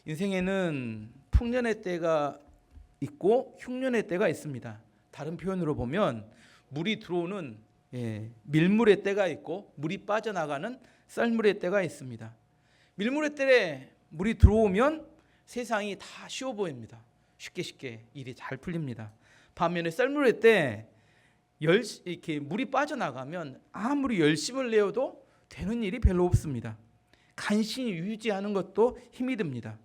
인생에는 풍년의 때가 있고 흉년의 때가 있습니다. 다른 표현으로 보면 물이 들어오는 밀물의 때가 있고 물이 빠져나가는 썰물의 때가 있습니다. 밀물의 때에 물이 들어오면 세상이 다 쉬워 보입니다. 쉽게 일이 잘 풀립니다. 반면에 썰물의 때 이렇게 물이 빠져나가면 아무리 열심을 내어도 되는 일이 별로 없습니다. 간신히 유지하는 것도 힘이 듭니다.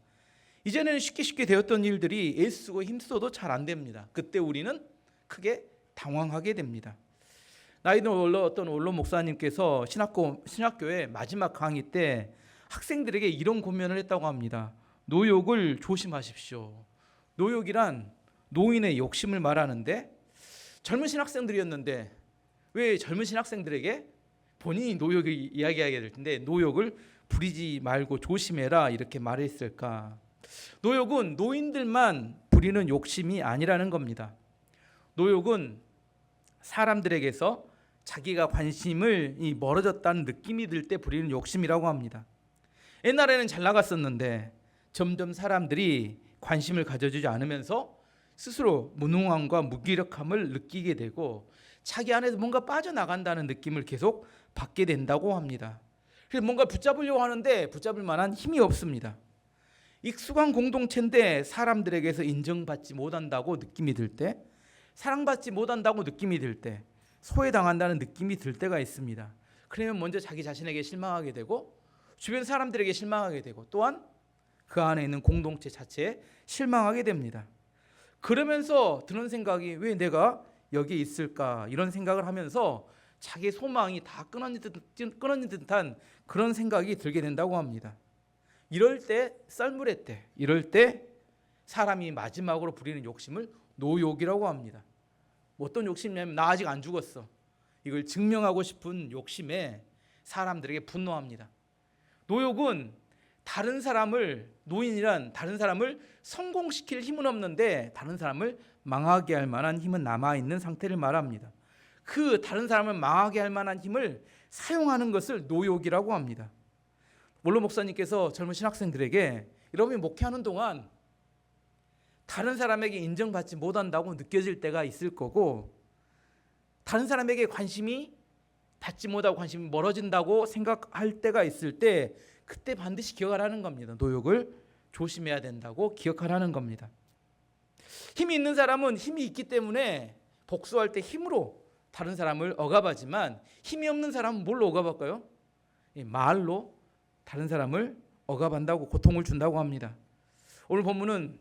이전에는 쉽게 되었던 일들이 애쓰고 힘써도 잘 안 됩니다. 그때 우리는 크게 당황하게 됩니다. 나이든 어떤 원로 목사님께서 신학교의 마지막 강의 때 학생들에게 이런 권면을 했다고 합니다. 노욕을 조심하십시오. 노욕이란 노인의 욕심을 말하는데 젊은 신학생들이었는데 왜 젊은 신학생들에게 본인이 노욕을 이야기하게 될 텐데 노욕을 부리지 말고 조심해라 이렇게 말했을까? 노욕은 노인들만 부리는 욕심이 아니라는 겁니다. 노욕은 사람들에게서 자기가 관심을 멀어졌다는 느낌이 들 때 부리는 욕심이라고 합니다. 옛날에는 잘 나갔었는데 점점 사람들이 관심을 가져주지 않으면서 스스로 무능함과 무기력함을 느끼게 되고 자기 안에서 뭔가 빠져나간다는 느낌을 계속 받게 된다고 합니다. 그래서 뭔가 붙잡으려고 하는데 붙잡을 만한 힘이 없습니다. 익숙한 공동체인데 사람들에게서 인정받지 못한다고 느낌이 들 때, 사랑받지 못한다고 느낌이 들 때, 소외당한다는 느낌이 들 때가 있습니다. 그러면 먼저 자기 자신에게 실망하게 되고 주변 사람들에게 실망하게 되고 또한 그 안에 있는 공동체 자체에 실망하게 됩니다. 그러면서 드는 생각이 왜 내가 여기에 있을까 이런 생각을 하면서 자기 소망이 다 끊어진 듯한 그런 생각이 들게 된다고 합니다. 이럴 때 썰물의 때, 이럴 때 사람이 마지막으로 부리는 욕심을 노욕이라고 합니다. 어떤 욕심이냐면 나 아직 안 죽었어. 이걸 증명하고 싶은 욕심에 사람들에게 분노합니다. 노욕은 노인이란 다른 사람을 성공시킬 힘은 없는데 다른 사람을 망하게 할 만한 힘은 남아있는 상태를 말합니다. 그 다른 사람을 망하게 할 만한 힘을 사용하는 것을 노욕이라고 합니다. 원로 목사님께서 젊은 신학생들에게 여러분이 목회하는 동안 다른 사람에게 인정받지 못한다고 느껴질 때가 있을 거고 다른 사람에게 관심이 받지 못하고 관심이 멀어진다고 생각할 때가 있을 때 그때 반드시 기억하라는 겁니다. 노욕을 조심해야 된다고 기억하라는 겁니다. 힘이 있는 사람은 힘이 있기 때문에 복수할 때 힘으로 다른 사람을 억압하지만 힘이 없는 사람은 뭘로 억압할까요? 말로 다른 사람을 억압한다고 고통을 준다고 합니다. 오늘 본문은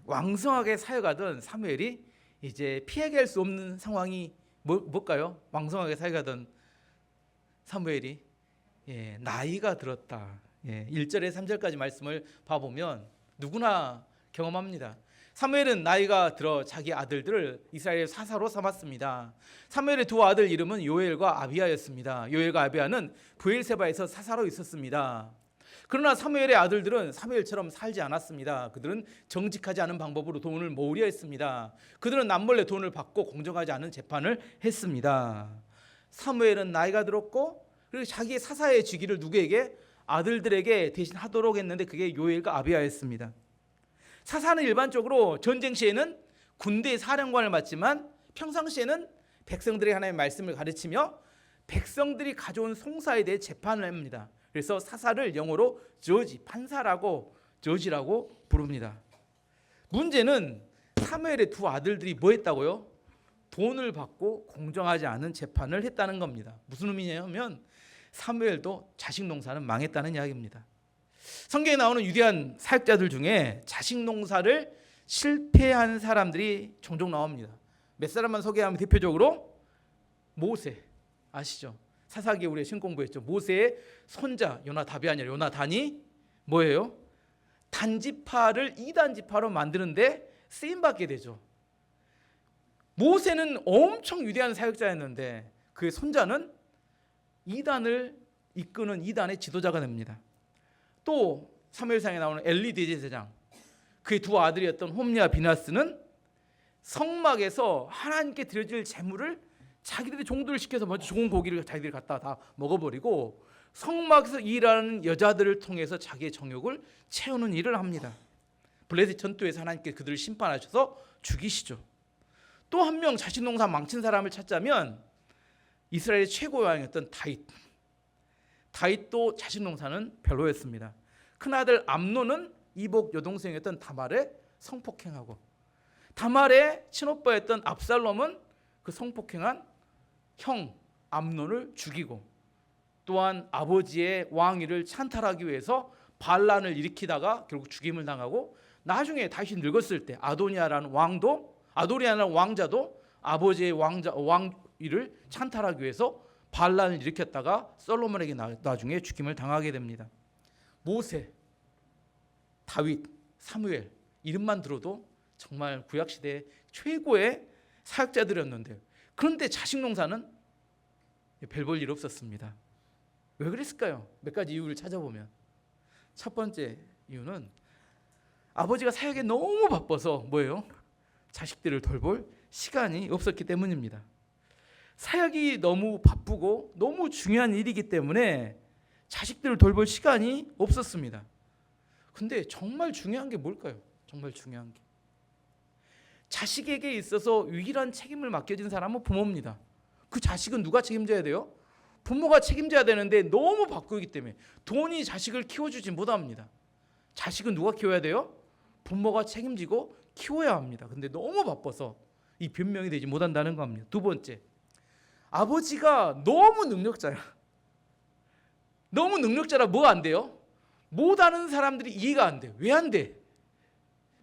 왕성하게 사역하던 사무엘이 이제 피해갈 수 없는 상황이 뭘까요? 왕성하게 사역하던 사무엘이 나이가 들었다. 1절에 3절까지 말씀을 봐보면 누구나 경험합니다. 사무엘은 나이가 들어 자기 아들들을 이스라엘의 사사로 삼았습니다. 사무엘의 두 아들 이름은 요엘과 아비야였습니다. 요엘과 아비야는 브엘세바에서 사사로 있었습니다. 그러나 사무엘의 아들들은 사무엘처럼 살지 않았습니다. 그들은 정직하지 않은 방법으로 돈을 모으려 했습니다. 그들은 남몰래 돈을 받고 공정하지 않은 재판을 했습니다. 사무엘은 나이가 들었고 그리고 자기의 사사의 직위를 누구에게? 아들들에게 대신 하도록 했는데 그게 요엘과 아비야였습니다. 사사는 일반적으로 전쟁 시에는 군대의 사령관을 맡지만 평상시에는 백성들의 하나님의 말씀을 가르치며 백성들이 가져온 송사에 대해 재판을 합니다. 그래서 사사를 영어로 저지, 판사라고 저지라고 부릅니다. 문제는 사무엘의 두 아들들이 뭐 했다고요? 돈을 받고 공정하지 않은 재판을 했다는 겁니다. 무슨 의미냐면 사무엘도 자식 농사는 망했다는 이야기입니다. 성경에 나오는 위대한 사역자들 중에 자식 농사를 실패한 사람들이 종종 나옵니다. 몇 사람만 소개하면 대표적으로 모세 아시죠? 사사기에 우리 신공부했죠. 모세의 손자 요나답이 아니라 요나단이 뭐예요? 단지파를 2단지파로 만드는데 쓰임받게 되죠. 모세는 엄청 위대한 사역자였는데 그의 손자는 2단을 이끄는 2단의 지도자가 됩니다. 또 사무엘상에 나오는 엘리 대제사장 그의 두 아들이었던 홈리와 비나스는 성막에서 하나님께 드려질 제물을 자기들이 종들을 시켜서 먼저 좋은 고기를 자기들이 갖다 다 먹어버리고 성막에서 일하는 여자들을 통해서 자기의 정욕을 채우는 일을 합니다. 블레셋 전투에서 하나님께 그들을 심판하셔서 죽이시죠. 또 한 명 자식 농사 망친 사람을 찾자면 이스라엘의 최고 왕이었던 다윗도 자식 농사는 별로였습니다. 큰아들 암논은 이복 여동생이었던 다말에 성폭행하고, 다말의 친오빠였던 압살롬은 그 성폭행한 형 암논을 죽이고, 또한 아버지의 왕위를 찬탈하기 위해서 반란을 일으키다가 결국 죽임을 당하고, 나중에 다시 늙었을 때 아도니아라는 왕자도 아버지의 왕위를 찬탈하기 위해서 반란을 일으켰다가 솔로몬에게 나중에 죽임을 당하게 됩니다. 모세, 다윗, 사무엘 이름만 들어도 정말 구약시대 최고의 사역자들이었는데, 그런데 자식 농사는 별 볼 일 없었습니다. 왜 그랬을까요? 몇 가지 이유를 찾아보면, 첫 번째 이유는 아버지가 사역에 너무 바빠서 뭐예요? 자식들을 돌볼 시간이 없었기 때문입니다. 사역이 너무 바쁘고 너무 중요한 일이기 때문에 자식들을 돌볼 시간이 없었습니다. 근데 정말 중요한 게 뭘까요? 정말 중요한 게, 자식에게 있어서 유일한 책임을 맡겨진 사람은 부모입니다. 그 자식은 누가 책임져야 돼요? 부모가 책임져야 되는데 너무 바쁘기 때문에 돈이 자식을 키워주지 못합니다. 자식은 누가 키워야 돼요? 부모가 책임지고 키워야 합니다. 근데 너무 바빠서 이 변명이 되지 못한다는 겁니다. 두 번째, 아버지가 너무 능력자야. 너무 능력자라 뭐 안 돼요? 못하는 사람들이 이해가 안 돼요. 왜 안 돼?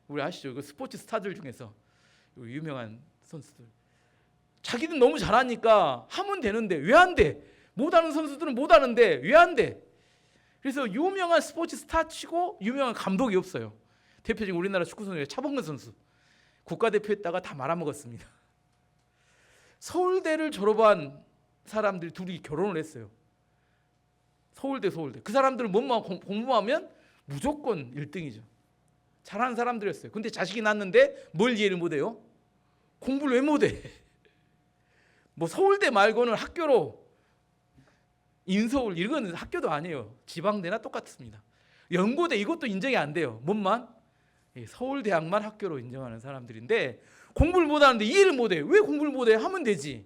우리 아시죠? 그 스포츠 스타들 중에서 유명한 선수들, 자기는 너무 잘하니까 하면 되는데 왜 안 돼? 못하는 선수들은 못하는데 왜 안 돼? 그래서 유명한 스포츠 스타 치고 유명한 감독이 없어요. 대표적인 우리나라 축구 선수 차범근 선수, 국가대표했다가 다 말아먹었습니다. 서울대를 졸업한 사람들이 둘이 결혼을 했어요. 서울대. 그 사람들은 뭐만 공부하면 무조건 1등이죠. 잘하는 사람들이었어요. 근데 자식이 낳았는데 뭘 이해를 못해요? 공부를 왜 못해? 뭐 서울대 말고는 학교로, 인서울 이건 학교도 아니에요. 지방대나 똑같습니다. 연고대 이것도 인정이 안 돼요. 뭔만? 서울대학만 학교로 인정하는 사람들인데 공부를 못하는데 이해를 못해. 왜 공부를 못해? 하면 되지.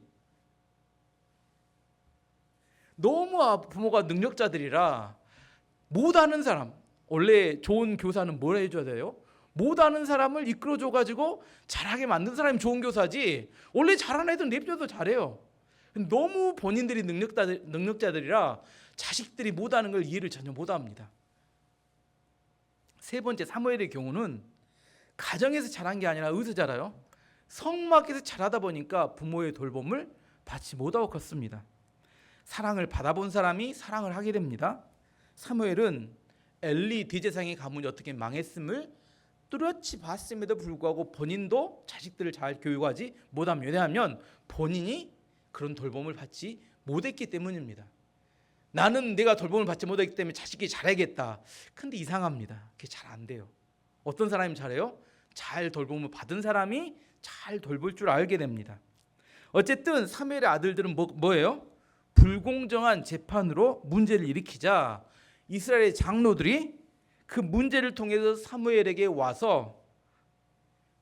너무 부모가 능력자들이라 못하는 사람, 원래 좋은 교사는 뭘 해줘야 돼요? 못하는 사람을 이끌어줘가지고 잘하게 만든 사람이 좋은 교사지, 원래 잘하는 애들 냅둬도 잘해요. 너무 본인들이 능력자들이라 자식들이 못하는 걸 이해를 전혀 못합니다. 세 번째, 사무엘의 경우는 가정에서 자란 게 아니라 어디서 자라요? 성막에서 자라다 보니까 부모의 돌봄을 받지 못하고 컸습니다. 사랑을 받아본 사람이 사랑을 하게 됩니다. 사무엘은 엘리 대제사장의 가문이 어떻게 망했음을 뚜렷이 봤음에도 불구하고 본인도 자식들을 잘 교육하지 못합니다. 왜냐하면 본인이 그런 돌봄을 받지 못했기 때문입니다. 나는 내가 돌봄을 받지 못했기 때문에 자식이 잘해야겠다. 근데 이상합니다. 그게 잘 안 돼요. 어떤 사람이 잘해요? 잘 돌봄을 받은 사람이 잘 돌볼 줄 알게 됩니다. 어쨌든 사무엘의 아들들은 뭐예요? 불공정한 재판으로 문제를 일으키자 이스라엘의 장로들이 그 문제를 통해서 사무엘에게 와서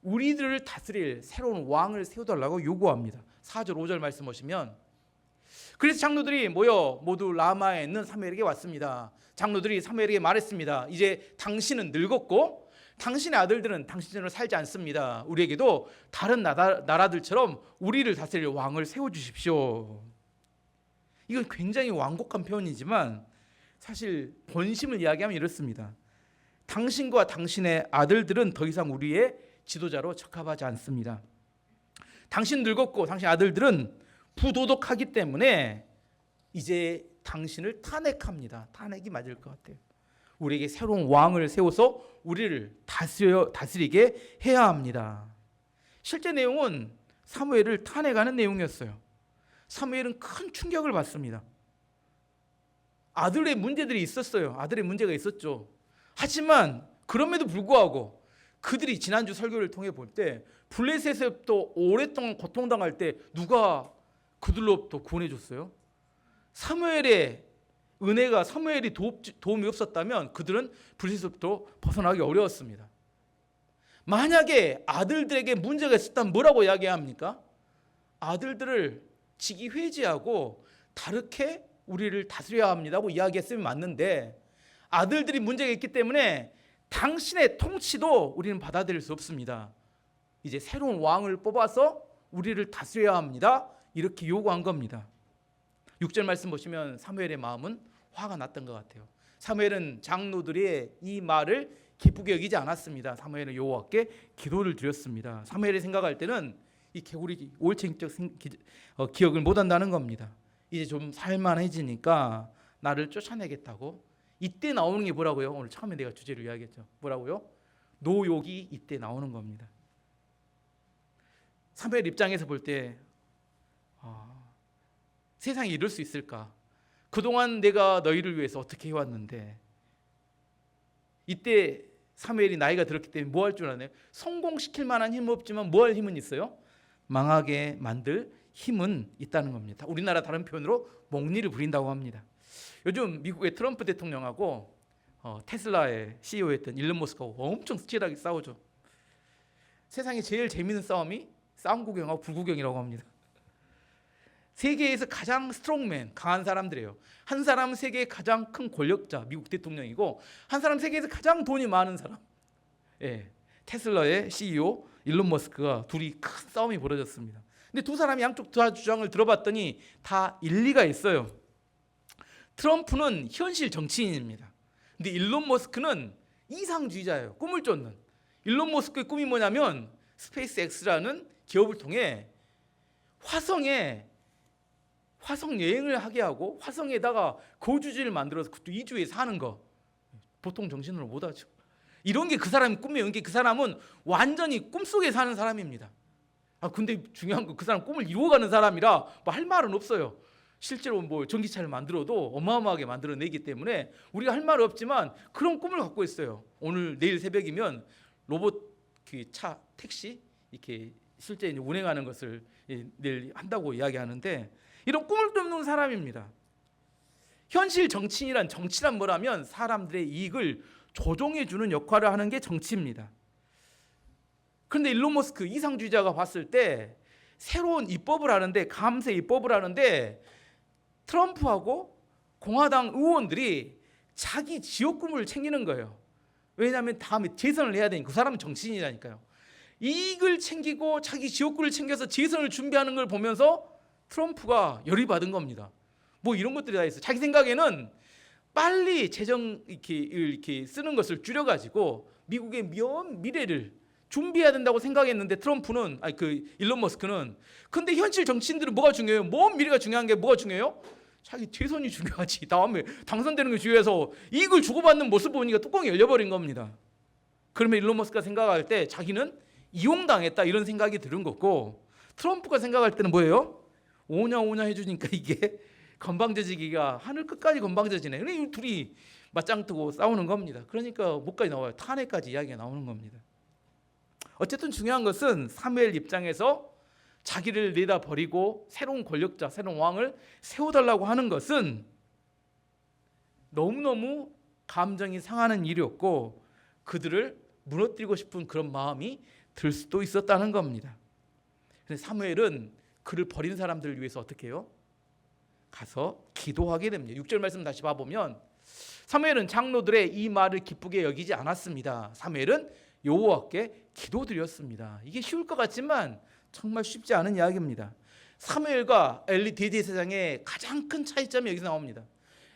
우리들을 다스릴 새로운 왕을 세워달라고 요구합니다. 4절 5절 말씀 보시면, 그래서 장로들이 모여 모두 라마에 있는 사무엘에게 왔습니다. 장로들이 사무엘에게 말했습니다. 이제 당신은 늙었고 당신의 아들들은 당신처럼 살지 않습니다. 우리에게도 다른 나라들처럼 우리를 다스릴 왕을 세워주십시오. 이건 굉장히 완곡한 표현이지만 사실 본심을 이야기하면 이렇습니다. 당신과 당신의 아들들은 더 이상 우리의 지도자로 적합하지 않습니다. 당신 늙었고 당신 아들들은 부도덕하기 때문에 이제 당신을 탄핵합니다. 탄핵이 맞을 것 같아요. 우리에게 새로운 왕을 세워서 우리를 다스리게 해야 합니다. 실제 내용은 사무엘을 탄핵하는 내용이었어요. 사무엘은 큰 충격을 받습니다. 아들의 문제들이 있었어요. 아들의 문제가 있었죠. 하지만 그럼에도 불구하고 그들이 지난주 설교를 통해 볼 때 블레셋에서부터 오랫동안 고통당할 때 누가 그들로부터 구원해 줬어요? 사무엘의 은혜가 사무엘이 도움이 없었다면 그들은 불의에서부터 벗어나기 어려웠습니다. 만약에 아들들에게 문제가 있었다면 뭐라고 이야기합니까? 아들들을 직위 회지하고 다르게 우리를 다스려야 합니다고 이야기했으면 맞는데, 아들들이 문제가 있기 때문에 당신의 통치도 우리는 받아들일 수 없습니다. 이제 새로운 왕을 뽑아서 우리를 다스려야 합니다. 이렇게 요구한 겁니다. 6절 말씀 보시면 사무엘의 마음은 화가 났던 것 같아요. 사무엘은 장로들의 이 말을 기쁘게 여기지 않았습니다. 사무엘은 여호와께 기도를 드렸습니다. 사무엘이 생각할 때는 이 개구리 올챙이적 기억을 못한다는 겁니다. 이제 좀 살만해지니까 나를 쫓아내겠다고. 이때 나오는 게 뭐라고요? 오늘 처음에 내가 주제를 이야기했죠. 뭐라고요? 노욕이 이때 나오는 겁니다. 사무엘 입장에서 볼 때 세상에 이럴 수 있을까? 그동안 내가 너희를 위해서 어떻게 해왔는데, 이때 사무엘이 나이가 들었기 때문에 뭐 할 줄 아나요? 성공시킬 만한 힘은 없지만 뭐 할 힘은 있어요? 망하게 만들 힘은 있다는 겁니다. 우리나라 다른 표현으로 목리를 부린다고 합니다. 요즘 미국의 트럼프 대통령하고 테슬라의 CEO였던 일론 머스크하고 엄청 치열하게 싸우죠. 세상에 제일 재미있는 싸움이 싸움 구경하고 불구경이라고 합니다. 세계에서 가장 스트롱맨, 강한 사람들이에요. 한 사람은 세계의 가장 큰 권력자, 미국 대통령이고, 한 사람은 세계에서 가장 돈이 많은 사람, 테슬라의 CEO 일론 머스크가 둘이 큰 싸움이 벌어졌습니다. 근데 두 사람이 양쪽 다 주장을 들어봤더니 다 일리가 있어요. 트럼프는 현실 정치인입니다. 근데 일론 머스크는 이상주의자예요. 꿈을 쫓는. 일론 머스크의 꿈이 뭐냐면 스페이스X라는 기업을 통해 화성 여행을 하게 하고 화성에다가 거주지를 만들어서 그것도 이주해 사는 거. 보통 정신으로 못하죠. 이런 게 그 사람의 꿈이에요. 그 사람은 완전히 꿈속에 사는 사람입니다. 근데 중요한 건 그 사람 꿈을 이루어가는 사람이라 뭐 할 말은 없어요. 실제로 뭐 전기차를 만들어도 어마어마하게 만들어내기 때문에 우리가 할 말은 없지만 그런 꿈을 갖고 있어요. 오늘 내일 새벽이면 로봇 그 차 택시 이렇게 실제 운행하는 것을 내일 한다고 이야기하는데, 이런 꿈을 쫓는 사람입니다. 현실 정치란 뭐라면 사람들의 이익을 조종해 주는 역할을 하는 게 정치입니다. 그런데 일론 머스크 이상주의자가 봤을 때 새로운 입법을 하는데, 감세 입법을 하는데 트럼프하고 공화당 의원들이 자기 지역구를 챙기는 거예요. 왜냐하면 다음에 재선을 해야 되니까. 그 사람은 정치인이라니까요. 이익을 챙기고 자기 지역구를 챙겨서 재선을 준비하는 걸 보면서 트럼프가 열이 받은 겁니다. 뭐 이런 것들이 다 있어요. 자기 생각에는 빨리 재정 이렇게 쓰는 것을 줄여가지고 미국의 미래를 준비해야 된다고 생각했는데, 트럼프는 일론 머스크는, 근데 현실 정치인들은 뭐가 중요해요? 먼 미래가 중요한 게 뭐가 중요해요? 자기 재선이 중요하지. 다음에 당선되는 게 중요해서 이익을 주고받는 모습 보니까 뚜껑이 열려버린 겁니다. 그러면 일론 머스크가 생각할 때 자기는 이용당했다 이런 생각이 드는 거고, 트럼프가 생각할 때는 뭐예요? 오냐 해주니까 이게 건방져지기가 하늘 끝까지 건방져지네. 그러니까 둘이 맞짱 뜨고 싸우는 겁니다. 그러니까 뭐까지 나와요? 탄핵까지 이야기가 나오는 겁니다. 어쨌든 중요한 것은 사무엘 입장에서 자기를 내다 버리고 새로운 권력자, 새로운 왕을 세워달라고 하는 것은 너무너무 감정이 상하는 일이었고, 그들을 무너뜨리고 싶은 그런 마음이 들 수도 있었다는 겁니다. 그래서 사무엘은 그를 버린 사람들을 위해서 어떻게 해요? 가서 기도하게 됩니다. 6절 말씀 다시 봐보면 사무엘은 장로들의 이 말을 기쁘게 여기지 않았습니다. 사무엘은 여호와께 기도드렸습니다. 이게 쉬울 것 같지만 정말 쉽지 않은 이야기입니다. 사무엘과 엘리 대제사장의 가장 큰 차이점이 여기서 나옵니다.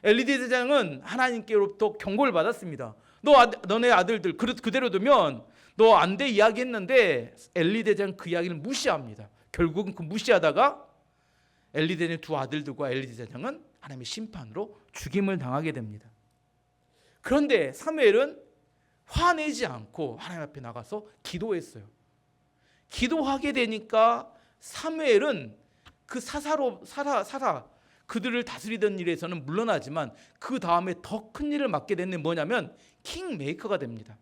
엘리 대제사장은 하나님께로부터 경고를 받았습니다. 너네 아들들 그대로 두면 너 안 돼 이야기했는데, 엘리 대제사장은 그 이야기를 무시합니다. 결국은 그 무시하다가 엘리 대제사장의 두 아들들과 엘리 대제사장은 하나님의 심판으로 죽임을 당하게 됩니다. 그런데 사무엘은 화내지 않고 하나님 앞에 나가서 기도했어요. 기도하게 되니까 사무엘은 그 사사 그들을 다스리던 일에서는 물러나지만 그 다음에 더 큰 일을 맡게 됐는 뭐냐면 킹메이커가 됩니다.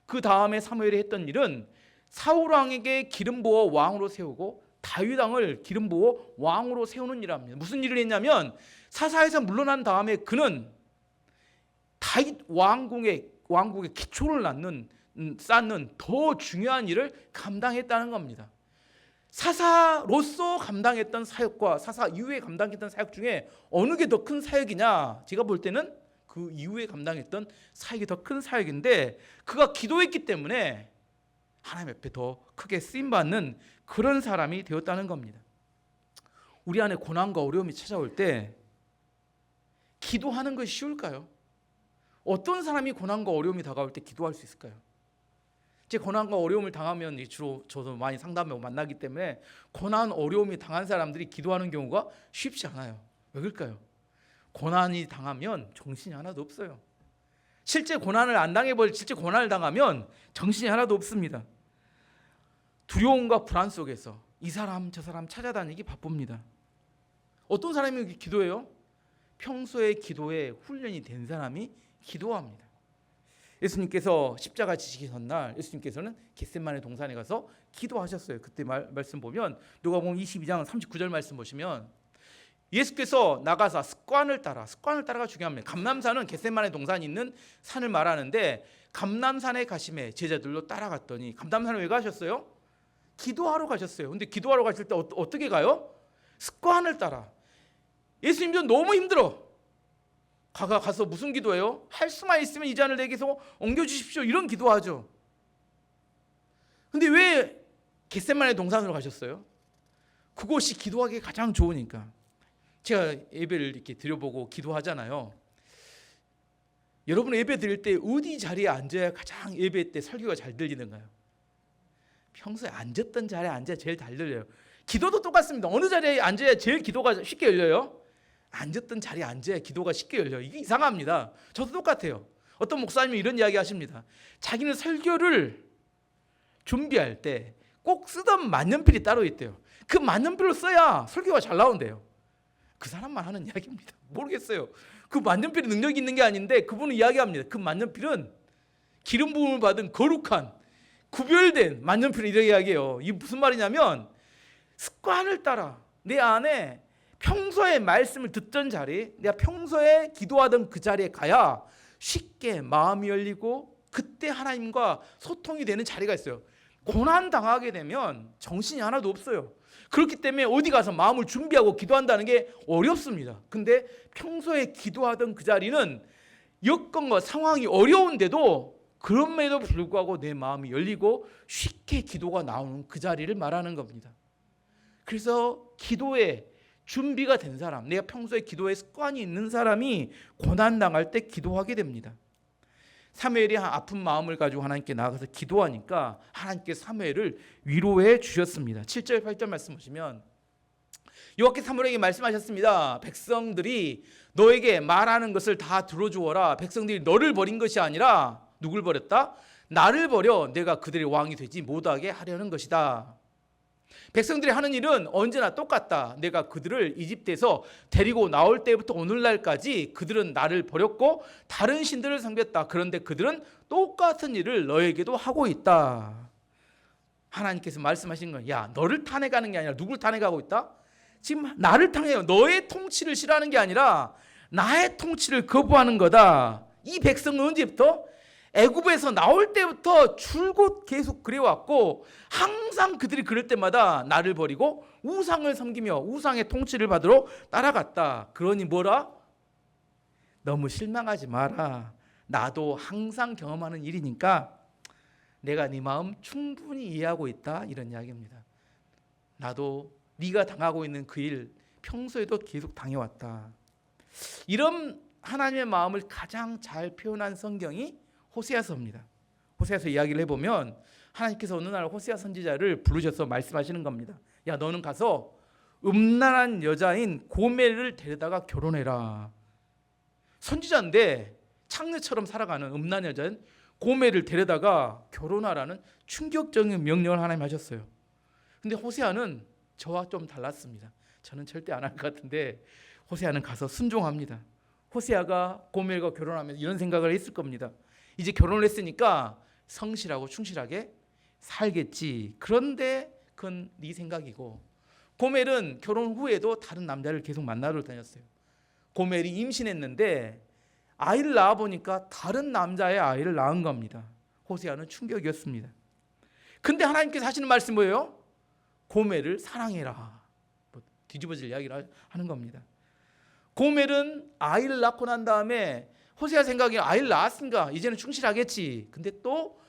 그 다음에 사무엘이 했던 일은 사울 왕에게 기름 부어 왕으로 세우고 다윗 왕을 기름 부어 왕으로 세우는 일을 합니다. 무슨 일을 했냐면 사사에서 물러난 다음에 그는 다윗 왕국의 기초를 쌓는 더 중요한 일을 감당했다는 겁니다. 사사로서 감당했던 사역과 사사 이후에 감당했던 사역 중에 어느 게 더 큰 사역이냐? 제가 볼 때는 그 이후에 감당했던 사역이 더 큰 사역인데, 그가 기도했기 때문에 하나님 앞에 더 크게 쓰임받는 그런 사람이 되었다는 겁니다. 우리 안에 고난과 어려움이 찾아올 때 기도하는 것이 쉬울까요? 어떤 사람이 고난과 어려움이 다가올 때 기도할 수 있을까요? 제 고난과 어려움을 당하면 주로 저도 많이 상담하고 만나기 때문에 고난 어려움이 당한 사람들이 기도하는 경우가 쉽지 않아요. 왜 그럴까요? 고난이 당하면 정신이 하나도 없어요. 실제 고난을 안 당해버릴 실제 고난을 당하면 정신이 하나도 없습니다. 두려움과 불안 속에서 이 사람 저 사람 찾아다니기 바쁩니다. 어떤 사람이 기도해요? 평소에 기도에 훈련이 된 사람이 기도합니다. 예수님께서 십자가 지시기 전날 예수님께서는 겟세마네 동산에 가서 기도하셨어요. 그때 말씀 보면 누가복음 22장 39절 말씀 보시면 예수께서 나가서 습관을 따라가 중요합니다. 감람산은 겟세마네 동산이 있는 산을 말하는데, 감람산에 가심에 제자들로 따라갔더니, 감람산에 왜 가셨어요? 기도하러 가셨어요. 근데 기도하러 가실 때 어떻게 가요? 습관을 따라. 예수님도 너무 힘들어. 가서 무슨 기도해요? 할 수만 있으면 이 잔을 내게서 옮겨주십시오. 이런 기도하죠. 근데 왜 겟세마네 동산으로 가셨어요? 그곳이 기도하기 가장 좋으니까. 제가 예배를 이렇게 드려보고 기도하잖아요. 여러분 예배 드릴 때 어디 자리에 앉아야 가장 예배 때 설교가 잘 들리는가요? 평소에 앉았던 자리에 앉아야 제일 잘 들려요. 기도도 똑같습니다. 어느 자리에 앉아야 제일 기도가 쉽게 열려요? 앉았던 자리에 앉아야 기도가 쉽게 열려요. 이게 이상합니다. 저도 똑같아요. 어떤 목사님이 이런 이야기 하십니다. 자기는 설교를 준비할 때 꼭 쓰던 만년필이 따로 있대요. 그 만년필로 써야 설교가 잘 나온대요. 그 사람만 하는 이야기입니다. 모르겠어요. 그 만년필이 능력이 있는 게 아닌데 그분은 이야기합니다. 그 만년필은 기름 부음을 받은 거룩한 구별된 만년필을 이렇게 이야기해요. 이게 무슨 말이냐면 습관을 따라 내 안에 평소에 말씀을 듣던 자리, 내가 평소에 기도하던 그 자리에 가야 쉽게 마음이 열리고 그때 하나님과 소통이 되는 자리가 있어요. 고난 당하게 되면 정신이 하나도 없어요. 그렇기 때문에 어디 가서 마음을 준비하고 기도한다는 게 어렵습니다. 근데 평소에 기도하던 그 자리는 여건과 상황이 어려운데도 그럼에도 불구하고 내 마음이 열리고 쉽게 기도가 나오는 그 자리를 말하는 겁니다. 그래서 기도에 준비가 된 사람, 내가 평소에 기도에 습관이 있는 사람이 고난당할 때 기도하게 됩니다. 사무엘이 아픈 마음을 가지고 하나님께 나아가서 기도하니까 하나님께서 사무엘을 위로해 주셨습니다. 7절 8절 말씀 보시면 여호와께서 사무엘에게 말씀하셨습니다. 백성들이 너에게 말하는 것을 다 들어주어라. 백성들이 너를 버린 것이 아니라 누굴 버렸다? 나를 버려 내가 그들의 왕이 되지 못하게 하려는 것이다. 백성들이 하는 일은 언제나 똑같다. 내가 그들을 이집트에서 데리고 나올 때부터 오늘날까지 그들은 나를 버렸고 다른 신들을 섬겼다. 그런데 그들은 똑같은 일을 너에게도 하고 있다. 하나님께서 말씀하신 건, 야, 너를 탄핵하는 게 아니라 누굴 탄핵하고 있다? 지금 나를 탄핵해요. 너의 통치를 싫어하는 게 아니라 나의 통치를 거부하는 거다. 이 백성은 언제부터? 애굽에서 나올 때부터 줄곧 계속 그래왔고 항상 그들이 그럴 때마다 나를 버리고 우상을 섬기며 우상의 통치를 받으러 따라갔다. 그러니 뭐라? 너무 실망하지 마라. 나도 항상 경험하는 일이니까 내가 네 마음 충분히 이해하고 있다. 이런 이야기입니다. 나도 네가 당하고 있는 그 일 평소에도 계속 당해왔다. 이런 하나님의 마음을 가장 잘 표현한 성경이 호세아서입니다. 호세아서 이야기를 해보면 하나님께서 어느 날 호세아 선지자를 부르셔서 말씀하시는 겁니다. 야, 너는 가서 음란한 여자인 고멜을 데려다가 결혼해라. 선지자인데 창녀처럼 살아가는 음란한 여자인 고멜을 데려다가 결혼하라는 충격적인 명령을 하나님 하셨어요. 근데 호세아는 저와 좀 달랐습니다. 저는 절대 안 할 것 같은데 호세아는 가서 순종합니다. 호세아가 고멜과 결혼하면서 이런 생각을 했을 겁니다. 이제 결혼을 했으니까 성실하고 충실하게 살겠지. 그런데 그건 네 생각이고, 고멜은 결혼 후에도 다른 남자를 계속 만나러 다녔어요. 고멜이 임신했는데 아이를 낳아보니까 다른 남자의 아이를 낳은 겁니다. 호세아는 충격이었습니다. 근데 하나님께서 하시는 말씀이 뭐예요? 고멜을 사랑해라. 뒤집어질 이야기를 하는 겁니다. 고멜은 아이를 낳고 난 다음에 호세아 생각에 아이를 낳았으니까 이제는 충실하겠지. 근데 또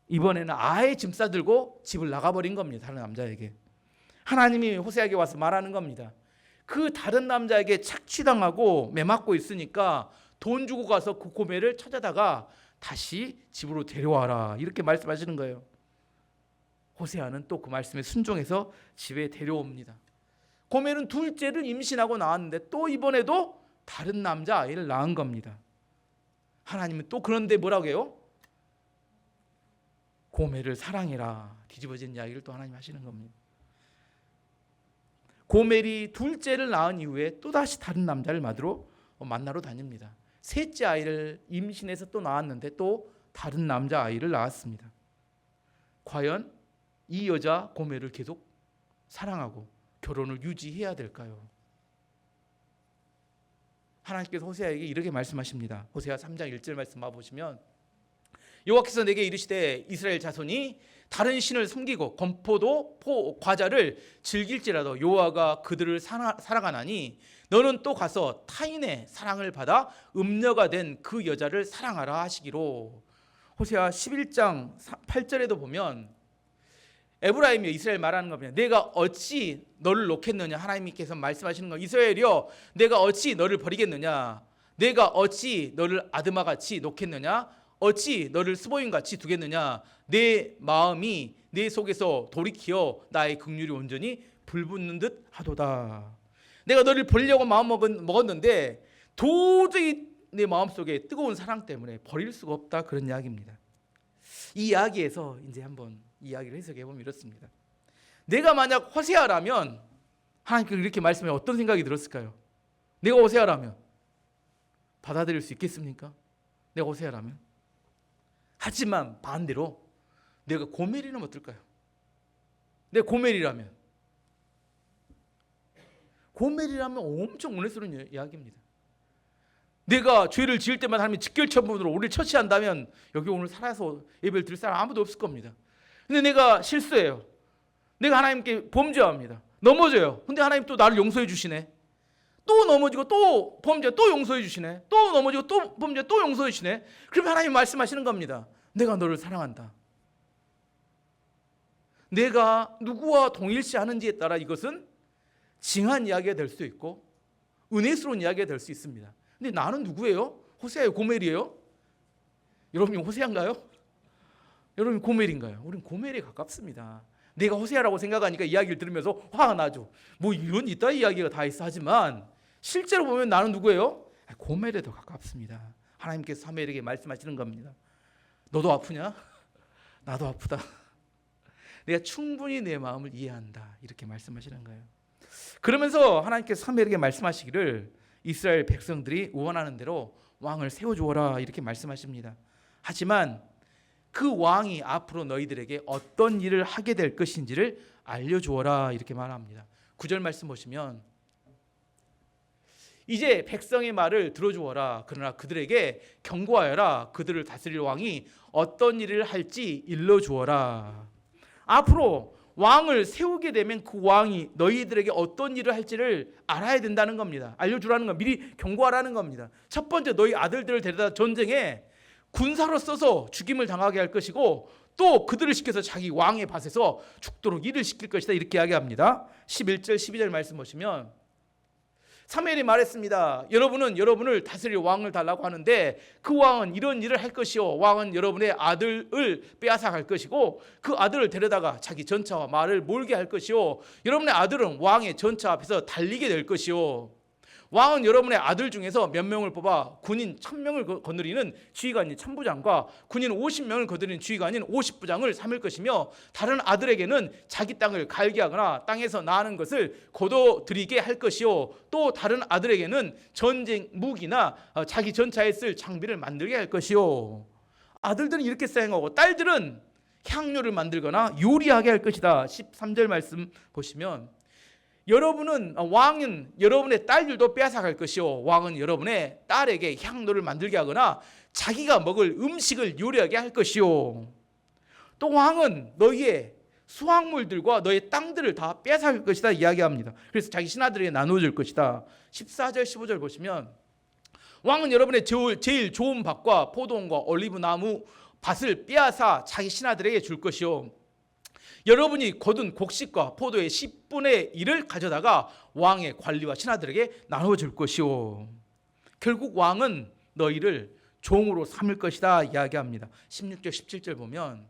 이번에는 아예 짐 싸들고 집을 나가버린 겁니다. 다른 남자에게. 하나님이 호세아에게 와서 말하는 겁니다. 그 다른 남자에게 착취당하고 매맞고 있으니까 돈 주고 가서 그 고멜을 찾아다가 다시 집으로 데려와라. 이렇게 말씀하시는 거예요. 호세아는 또 그 말씀에 순종해서 집에 데려옵니다. 고멜은 둘째를 임신하고 낳았는데 또 이번에도 다른 남자 아이를 낳은 겁니다. 하나님은 또 그런데 뭐라고 해요? 고멜을 사랑해라. 뒤집어진 이야기를 또 하나님 하시는 겁니다. 고멜이 둘째를 낳은 이후에 또다시 다른 남자를 만나러 다닙니다. 셋째 아이를 임신해서 또 낳았는데 또 다른 남자 아이를 낳았습니다. 과연 이 여자 고멜을 계속 사랑하고 결혼을 유지해야 될까요? 하나님께서 호세아에게 이렇게 말씀하십니다. 호세아 3장 1절 말씀 봐보시면 여호와께서 내게 이르시되 이스라엘 자손이 다른 신을 섬기고 건포도 과자를 즐길지라도 여호와가 그들을 사랑하나니 너는 또 가서 타인의 사랑을 받아 음녀가 된 그 여자를 사랑하라 하시기로. 호세아 11장 8절에도 보면 에브라임이 이스라엘 말하는 겁니다. 내가 어찌 너를 놓겠느냐. 하나님께서 말씀하시는 거. 이스라엘이여 내가 어찌 너를 버리겠느냐. 내가 어찌 너를 아드마같이 놓겠느냐. 어찌 너를 스보임같이 두겠느냐. 내 마음이 내 속에서 돌이키어 나의 긍휼이 온전히 불붙는 듯 하도다. 내가 너를 버리려고 마음 먹었는데 도저히 내 마음속에 뜨거운 사랑 때문에 버릴 수가 없다. 그런 이야기입니다. 이 이야기에서 이제 한번 이야기를 해석해 보면 이렇습니다. 내가 만약 호세아라면 하나님께서 이렇게 말씀해 어떤 생각이 들었을까요? 내가 호세아라면 받아들일 수 있겠습니까? 내가 호세아라면. 하지만 반대로 내가 고멜이라면 어떨까요? 내가 고멜이라면 엄청 은혜스러운 이야기입니다. 내가 죄를 지을 때마다 하나님이 직결처분으로 우리를 처치한다면 여기 오늘 살아서 예배를 드릴 사람 아무도 없을 겁니다. 근데 내가 실수해요. 내가 하나님께 범죄합니다. 넘어져요. 근데 하나님 또 나를 용서해 주시네. 또 넘어지고 또 범죄 또 용서해 주시네. 또 넘어지고 또 범죄 또 용서해 주시네. 그러면 하나님 말씀하시는 겁니다. 내가 너를 사랑한다. 내가 누구와 동일시하는지에 따라 이것은 징한 이야기가 될 수 있고 은혜스러운 이야기가 될 수 있습니다. 근데 나는 누구예요? 호세아예요? 고멜이에요? 여러분이 호세아인가요? 여러분 고멜인가요? 우리는 고멜에 가깝습니다. 내가 호세아라고 생각하니까 이야기를 들으면서 화가 나죠. 뭐 이런 이따 이야기가 다 있어 하지만 실제로 보면 나는 누구예요? 고멜에 더 가깝습니다. 하나님께서 사무엘에게 말씀하시는 겁니다. 너도 아프냐? 나도 아프다. 내가 충분히 내 마음을 이해한다. 이렇게 말씀하시는 거예요. 그러면서 하나님께서 사무엘에게 말씀하시기를 이스라엘 백성들이 원하는 대로 왕을 세워주어라 이렇게 말씀하십니다. 하지만 그 왕이 앞으로 너희들에게 어떤 일을 하게 될 것인지를 알려주어라 이렇게 말합니다. 9절 말씀 보시면 이제 백성의 말을 들어주어라. 그러나 그들에게 경고하여라. 그들을 다스릴 왕이 어떤 일을 할지 일러주어라. 앞으로 왕을 세우게 되면 그 왕이 너희들에게 어떤 일을 할지를 알아야 된다는 겁니다. 알려주라는 건 미리 경고하라는 겁니다. 첫 번째 너희 아들들을 데려다 전쟁에 군사로 써서 죽임을 당하게 할 것이고 또 그들을 시켜서 자기 왕의 밭에서 죽도록 일을 시킬 것이다 이렇게 이야기합니다. 11절 12절 말씀 보시면 사무엘이 말했습니다. 여러분은 여러분을 다스릴 왕을 달라고 하는데 그 왕은 이런 일을 할 것이요 왕은 여러분의 아들을 빼앗아갈 것이고 그 아들을 데려다가 자기 전차와 말을 몰게 할 것이요 여러분의 아들은 왕의 전차 앞에서 달리게 될 것이요 왕은 여러분의 아들 중에서 몇 명을 뽑아 군인 1000명을 거느리는 지휘관인 천부장과 군인 50명을 거느리는 지휘관인 50부장을 삼을 것이며 다른 아들에게는 자기 땅을 갈게 하거나 땅에서 나는 것을 거둬들이게 할 것이요 또 다른 아들에게는 전쟁 무기나 자기 전차에 쓸 장비를 만들게 할 것이요 아들들은 이렇게 사용하고 딸들은 향료를 만들거나 요리하게 할 것이다. 13절 말씀 보시면 왕은 여러분의 딸들도 빼앗아갈 것이요, 왕은 여러분의 딸에게 향로를 만들게 하거나 자기가 먹을 음식을 요리하게 할 것이요, 또 왕은 너희의 수확물들과 너의 땅들을 다 빼앗아갈 것이다 이야기합니다. 그래서 자기 신하들에게 나눠줄 것이다. 14절 15절 보시면 왕은 여러분의 제일 좋은 밭과 포도원과 올리브 나무 밭을 빼앗아 자기 신하들에게 줄 것이요, 여러분이 거둔 곡식과 포도의 10분의 1을 가져다가 왕의 관리와 신하들에게 나눠줄 것이요, 결국 왕은 너희를 종으로 삼을 것이다 이야기합니다. 16절 17절 보면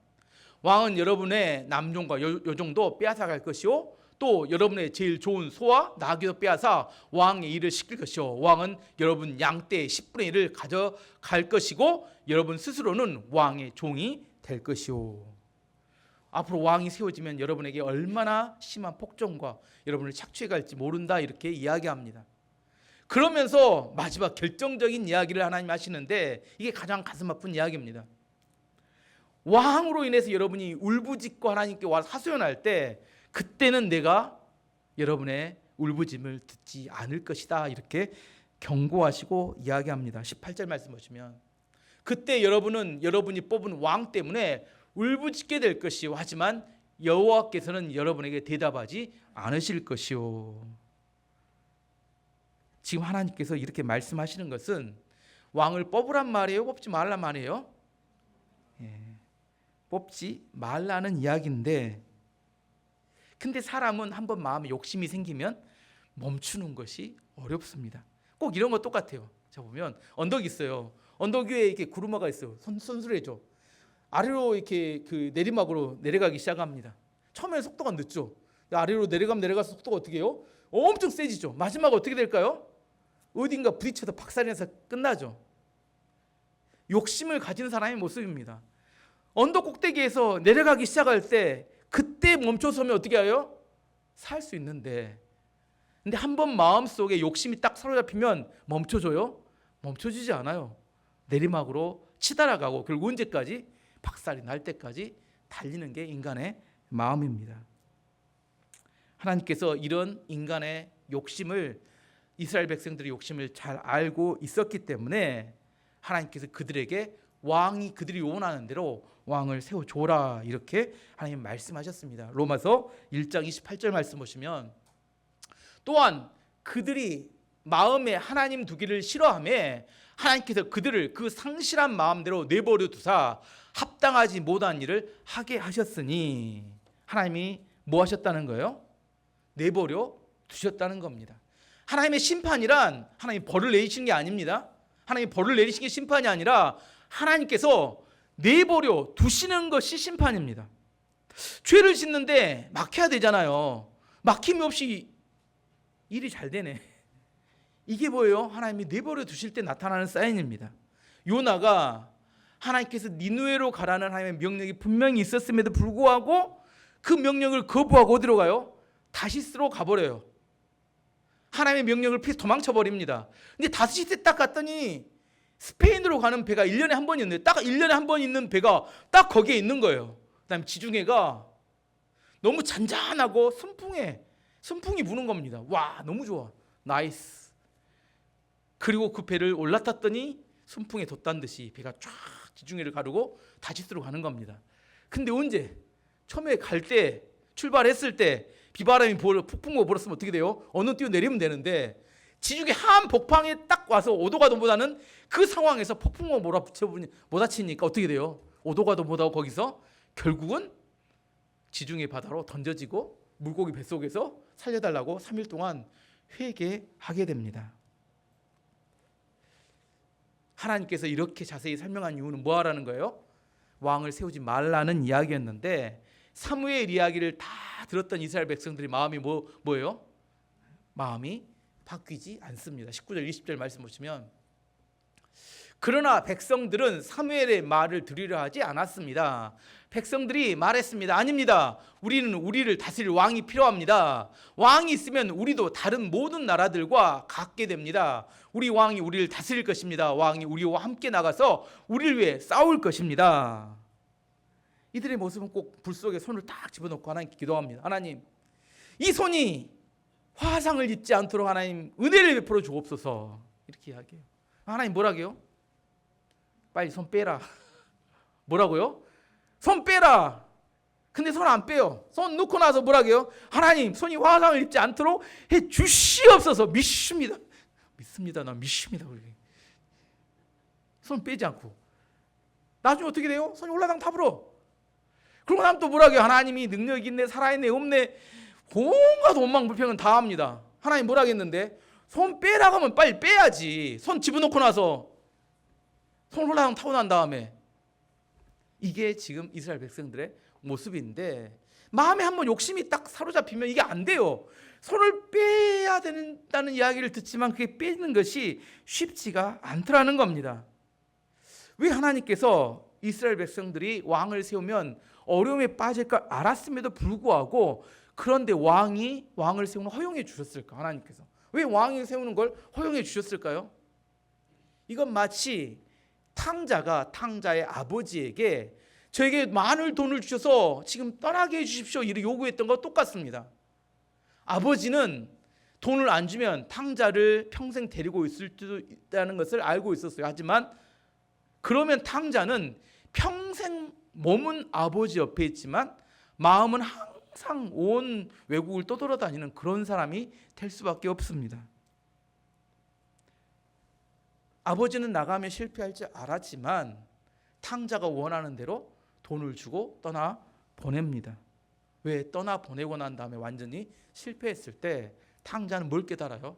왕은 여러분의 남종과 여종도 빼앗아갈 것이요, 또 여러분의 제일 좋은 소와 나귀도 빼앗아 왕의 일을 시킬 것이요, 왕은 여러분 양떼의 10분의 1을 가져갈 것이고 여러분 스스로는 왕의 종이 될 것이요. 앞으로 왕이 세워지면 여러분에게 얼마나 심한 폭정과 여러분을 착취해 갈지 모른다 이렇게 이야기합니다. 그러면서 마지막 결정적인 이야기를 하나님 하시는데 이게 가장 가슴 아픈 이야기입니다. 왕으로 인해서 여러분이 울부짖고 하나님께 와서 하소연할 때 그때는 내가 여러분의 울부짖음을 듣지 않을 것이다 이렇게 경고하시고 이야기합니다. 18절 말씀 보시면 그때 여러분이 뽑은 왕 때문에 울부짖게 될 것이요, 하지만 여호와께서는 여러분에게 대답하지 않으실 것이요. 지금 하나님께서 이렇게 말씀하시는 것은 왕을 뽑으란 말이에요, 뽑지 말란 말이에요? 뽑지 말라는 이야기인데, 근데 사람은 한번 마음에 욕심이 생기면 멈추는 것이 어렵습니다. 꼭 이런 거 똑같아요. 자 보면 언덕이 있어요. 언덕 위에 이렇게 구르마가 있어요. 선수래죠. 아래로 이렇게 그 내리막으로 내려가기 시작합니다. 처음에는 속도가 늦죠. 아래로 내려가면 내려가서 속도가 어떻게 해요? 엄청 세지죠. 마지막 어떻게 될까요? 어딘가 부딪혀서 박살이 나서 끝나죠. 욕심을 가진 사람의 모습입니다. 언덕 꼭대기에서 내려가기 시작할 때 그때 멈춰서면 어떻게 해요? 살 수 있는데, 근데 한번 마음속에 욕심이 딱 사로잡히면 멈춰줘요? 멈춰주지 않아요. 내리막으로 치달아가고 결국 언제까지? 박살이 날 때까지 달리는 게 인간의 마음입니다. 하나님께서 이런 인간의 욕심을, 이스라엘 백성들의 욕심을 잘 알고 있었기 때문에 하나님께서 그들에게 왕이 그들이 원하는 대로 왕을 세워줘라 이렇게 하나님 말씀하셨습니다. 로마서 1장 28절 말씀 보시면 또한 그들이 마음에 하나님 두기를 싫어하며 하나님께서 그들을 그 상실한 마음대로 내버려 두사 합당하지 못한 일을 하게 하셨으니, 하나님이 뭐 하셨다는 거예요? 내버려 두셨다는 겁니다. 하나님의 심판이란 하나님이 벌을 내리시는 게 아닙니다. 하나님이 벌을 내리시는 게 심판이 아니라 하나님께서 내버려 두시는 것이 심판입니다. 죄를 짓는데 막혀야 되잖아요. 막힘이 없이 일이 잘 되네. 이게 뭐예요? 하나님이 내버려 두실 때 나타나는 사인입니다. 요나가 하나님께서 니느웨로 가라는 하나님의 명령이 분명히 있었음에도 불구하고 그 명령을 거부하고 어디로 가요? 다시스로 가버려요. 하나님의 명령을 피해서 도망쳐버립니다. 근데 다시스 딱 갔더니 스페인으로 가는 배가 1년에 한 번 있는데, 딱 1년에 한 번 있는 배가 딱 거기에 있는 거예요. 그다음에 지중해가 너무 잔잔하고 순풍이 부는 겁니다. 와, 너무 좋아, 나이스. 그리고 그 배를 올라탔더니 순풍에 돛단 듯이 배가 쫙 지중해를 가르고 다시스로 가는 겁니다. 근데 언제? 처음에 갈 때, 출발했을 때 비바람이 폭풍우가 불었으면 어떻게 돼요? 어느 뛰어내리면 되는데 지중해 한복판에 딱 와서 오도가도보다는 그 상황에서 폭풍우가 몰아치니까 어떻게 돼요? 오도가도 못하고 거기서 결국은 지중해 바다로 던져지고 물고기 뱃속에서 살려달라고 3일 동안 회개하게 됩니다. 하나님께서 이렇게 자세히 설명한 이유는 뭐 하라는 거예요? 왕을 세우지 말라는 이야기였는데 사무엘 이야기를 다 들었던 이스라엘 백성들의 마음이 뭐예요? 마음이 바뀌지 않습니다. 19절 20절 말씀 보시면 그러나 백성들은 사무엘의 말을 들으려 하지 않았습니다. 백성들이 말했습니다. 아닙니다. 우리를 다스릴 왕이 필요합니다. 왕이 있으면 우리도 다른 모든 나라들과 같게 됩니다. 우리 왕이 우리를 다스릴 것입니다. 왕이 우리와 함께 나가서 우리를 위해 싸울 것입니다. 이들의 모습은 꼭 불 속에 손을 딱 집어넣고 하나님께 기도합니다. 하나님, 이 손이 화상을 입지 않도록 하나님 은혜를 베풀어 주옵소서. 이렇게 이야기해요. 하나님 뭐라고요? 빨리 손 빼라. 뭐라고요? 손 빼라. 근데 손 안 빼요. 손 놓고 나서 뭐라고요? 하나님 손이 화상을 입지 않도록 해 주시옵소서. 믿습니다. 믿습니다. 나 믿습니다. 손 빼지 않고. 나중에 어떻게 돼요? 손이 올라당 타불어. 그러고 나면 또 뭐라고요? 하나님이 능력이 있네, 살아있네, 없네, 온갖 원망불평은 다 합니다. 하나님 뭐라겠는데? 손 빼라고 하면 빨리 빼야지. 손 집어넣고 나서 손 올라당 타고 난 다음에. 이게 지금 이스라엘 백성들의 모습인데, 마음에 한번 욕심이 딱 사로잡히면 이게 안 돼요. 손을 빼야 된다는 이야기를 듣지만 그게 빼는 것이 쉽지가 않더라는 겁니다. 왜 하나님께서 이스라엘 백성들이 왕을 세우면 어려움에 빠질 걸 알았음에도 불구하고 그런데 왕을 세우는 허용해 주셨을까? 하나님께서 왜 왕을 세우는 걸 허용해 주셨을까요? 이건 마치 탕자의 아버지에게 저에게 많은 돈을 주셔서 지금 떠나게 해주십시오 이렇게 요구했던 것 똑같습니다. 아버지는 돈을 안 주면 탕자를 평생 데리고 있을 수도 있다는 것을 알고 있었어요. 하지만 그러면 탕자는 평생 몸은 아버지 옆에 있지만 마음은 항상 온 외국을 떠돌아다니는 그런 사람이 될 수밖에 없습니다. 아버지는 나가면 실패할 줄 알았지만 탕자가 원하는 대로 돈을 주고 떠나 보냅니다. 왜? 떠나 보내고 난 다음에 완전히 실패했을 때 탕자는 뭘 깨달아요?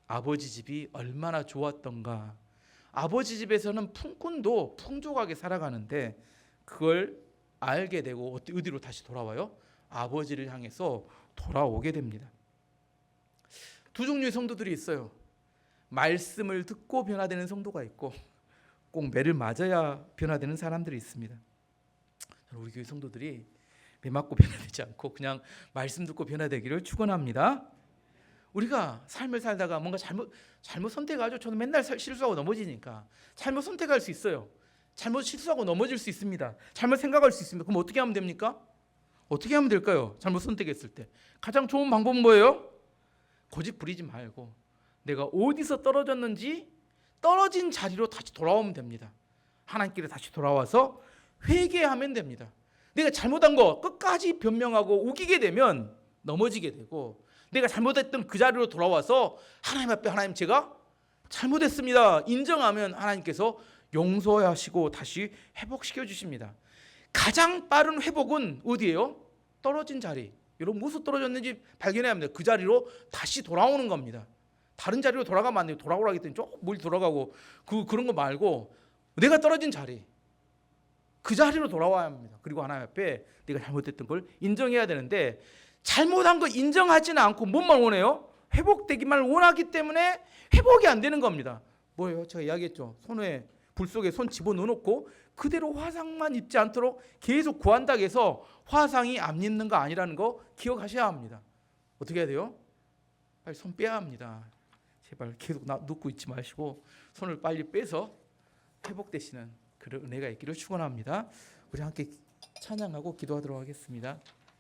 아버지 집이 얼마나 좋았던가. 아버지 집에서는 품꾼도 풍족하게 살아가는데 그걸 알게 되고 어디로 다시 돌아와요? 아버지를 향해서 돌아오게 됩니다. 두 종류의 성도들이 있어요. 말씀을 듣고 변화되는 성도가 있고 꼭 매를 맞아야 변화되는 사람들이 있습니다. 우리 교회 성도들이 매 맞고 변화되지 않고 그냥 말씀 듣고 변화되기를 축원합니다. 우리가 삶을 살다가 뭔가 잘못 선택하죠. 저는 맨날 실수하고 넘어지니까 잘못 선택할 수 있어요. 잘못 실수하고 넘어질 수 있습니다. 잘못 생각할 수 있습니다. 그럼 어떻게 하면 됩니까? 어떻게 하면 될까요? 잘못 선택했을 때 가장 좋은 방법은 뭐예요? 고집 부리지 말고 내가 어디서 떨어졌는지 떨어진 자리로 다시 돌아오면 됩니다. 하나님께 다시 돌아와서 회개하면 됩니다. 내가 잘못한 거 끝까지 변명하고 우기게 되면 넘어지게 되고, 내가 잘못했던 그 자리로 돌아와서 하나님 앞에 하나님 제가 잘못했습니다 인정하면 하나님께서 용서하시고 다시 회복시켜 주십니다. 가장 빠른 회복은 어디예요? 떨어진 자리. 여러분 무엇으로 떨어졌는지 발견해야 합니다. 그 자리로 다시 돌아오는 겁니다. 다른 자리로 돌아가면 안 돼요. 돌아오라 했더니 조금 멀리 돌아가고 그런 거 말고 내가 떨어진 자리, 그 자리로 돌아와야 합니다. 그리고 하나님 앞에 내가 잘못했던 걸 인정해야 되는데, 잘못한 거 인정하지는 않고 뭔만 원해요? 회복되기만 원하기 때문에 회복이 안 되는 겁니다. 뭐예요? 제가 이야기했죠. 손에 불 속에 손 집어넣어놓고 그대로 화상만 입지 않도록 계속 구한다고 해서 화상이 안 입는 거 아니라는 거 기억하셔야 합니다. 어떻게 해야 돼요? 빨리 손 빼야 합니다. 제발 계속 놓고 있지 마시고 손을 빨리 빼서 회복되시는 그런 은혜가 있기를 축원합니다. 우리 함께 찬양하고 기도하도록 하겠습니다.